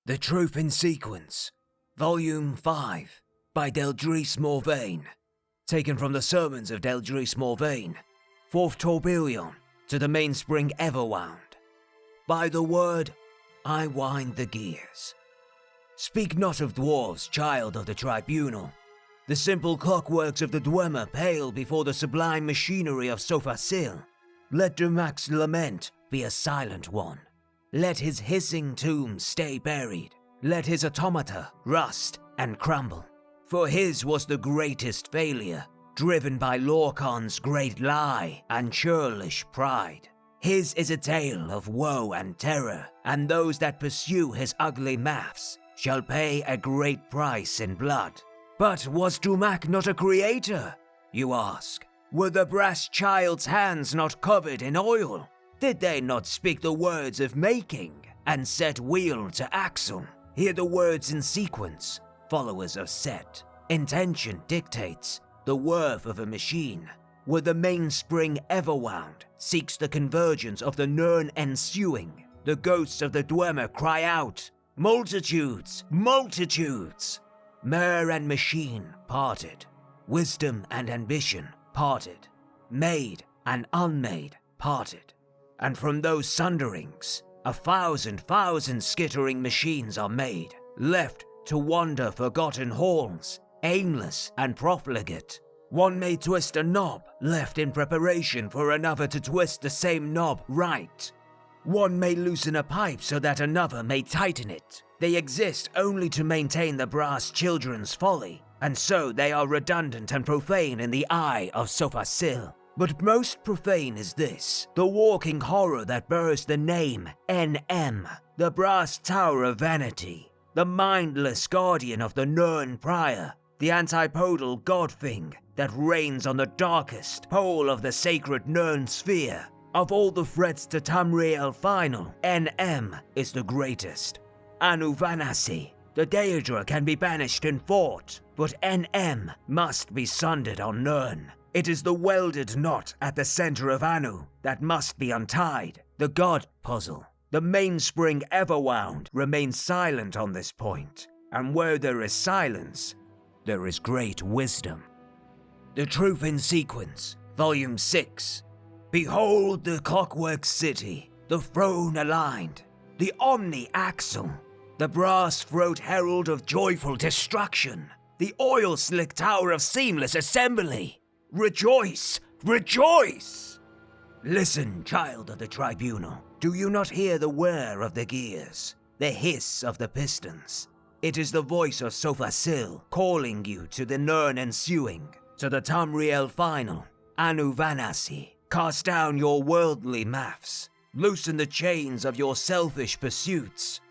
The Truth in Sequence, Volume 5, by Deldris Morvain, taken from the Sermons of Deldris Morvain, 4th Tourbillon, to the mainspring Everwound. By the word, I wind the gears. Speak not of dwarves, child of the tribunal. The simple clockworks of the dwemer pale before the sublime machinery of sothasil. Let Durmac's lament be a silent one. Let his hissing tomb stay buried. Let his automata rust and crumble. For his was the greatest failure, driven by Lorkhan's great lie and churlish pride. His is a tale of woe and terror, and those that pursue his ugly maths shall pay a great price in blood. But was Durmac not a creator, you ask? Were the brass child's hands not covered in oil? Did they not speak the words of making, and set wheel to axle? Hear the words in sequence, followers of Set. Intention dictates the worth of a machine. Where the mainspring Everwound seeks the convergence of the Nirn ensuing, the ghosts of the dwemer cry out, multitudes, multitudes! Mer and machine parted, wisdom and ambition parted, made and unmade parted. And from those sunderings, 1,000 skittering machines are made, left to wander forgotten halls, aimless and profligate. One may twist a knob, left in preparation for another to twist the same knob right. One may loosen a pipe so that another may tighten it. They exist only to maintain the brass children's folly, and so they are redundant and profane in the eye of sothasil. But most profane is this, the walking horror that bears the name NM, the brass tower of vanity, the mindless guardian of the Nirn Prior, the antipodal god-thing that reigns on the darkest pole of the sacred Nirn sphere. Of all the threats to Tamriel final, NM is the greatest. Anu Vanassi, the Daedra can be banished and fought, but NM must be sundered on Nirn. It is the welded knot at the center of Anu that must be untied, the god puzzle. The mainspring Everwound remains silent on this point, and where there is silence, there is great wisdom. The Truth in Sequence, Volume 6. Behold the clockwork city, the throne aligned, the omni-axle, the brass throat herald of joyful destruction, the oil-slick tower of seamless assembly. Rejoice! Rejoice! Listen, child of the tribunal. Do you not hear the whir of the gears, the hiss of the pistons? It is the voice of sothasil calling you to the Nirn ensuing, to the Tamriel final. Anu Vanassi, cast down your worldly maths. Loosen the chains of your selfish pursuits.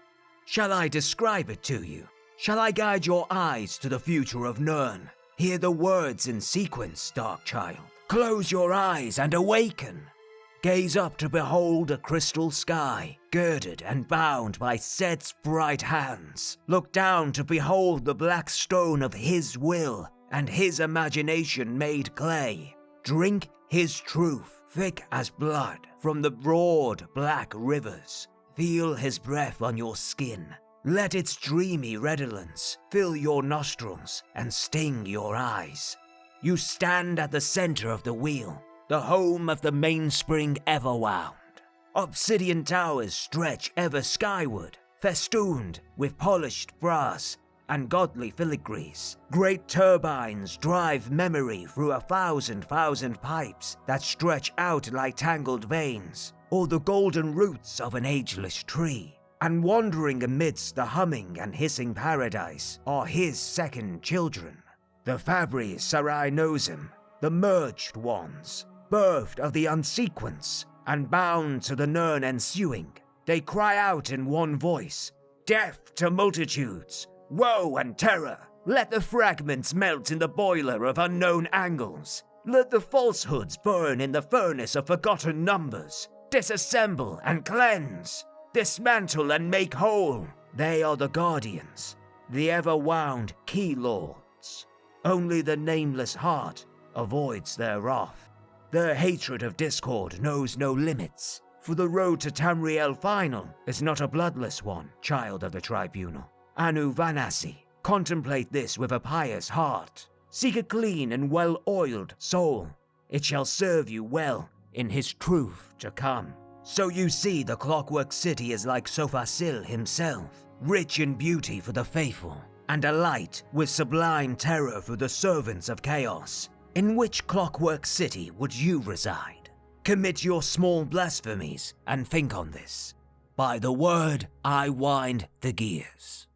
Shall I describe it to you? Shall I guide your eyes to the future of Nirn? Hear the words in sequence, dark child. Close your eyes and awaken. Gaze up to behold a crystal sky, girded and bound by Set's bright hands. Look down to behold the black stone of his will and his imagination made clay. Drink his truth, thick as blood, from the broad black rivers. Feel his breath on your skin. Let its dreamy redolence fill your nostrils and sting your eyes. You stand at the center of the wheel, the home of the mainspring Everwound. Obsidian towers stretch ever skyward, festooned with polished brass and godly filigrees. Great turbines drive memory through 1,000 pipes that stretch out like tangled veins, or the golden roots of an ageless tree. And wandering amidst the humming and hissing paradise are his second children, the Fabri Sarai Nozim, the merged ones, birthed of the unsequence and bound to the Nirn ensuing. They cry out in one voice, death to multitudes, woe and terror. Let the fragments melt in the boiler of unknown angles. Let the falsehoods burn in the furnace of forgotten numbers. Disassemble and cleanse. Dismantle and make whole. They are the guardians, the ever-wound key lords. Only the nameless heart avoids their wrath. Their hatred of discord knows no limits. For the road to Tamriel final is not a bloodless one, child of the tribunal. Anu Vanassi, contemplate this with a pious heart. Seek a clean and well-oiled soul. It shall serve you well in his truth to come. So you see, the Clockwork City is like Sothasil himself, rich in beauty for the faithful, and a light with sublime terror for the servants of chaos. In which Clockwork City would you reside? Commit your small blasphemies and think on this. By the word, I wind the gears.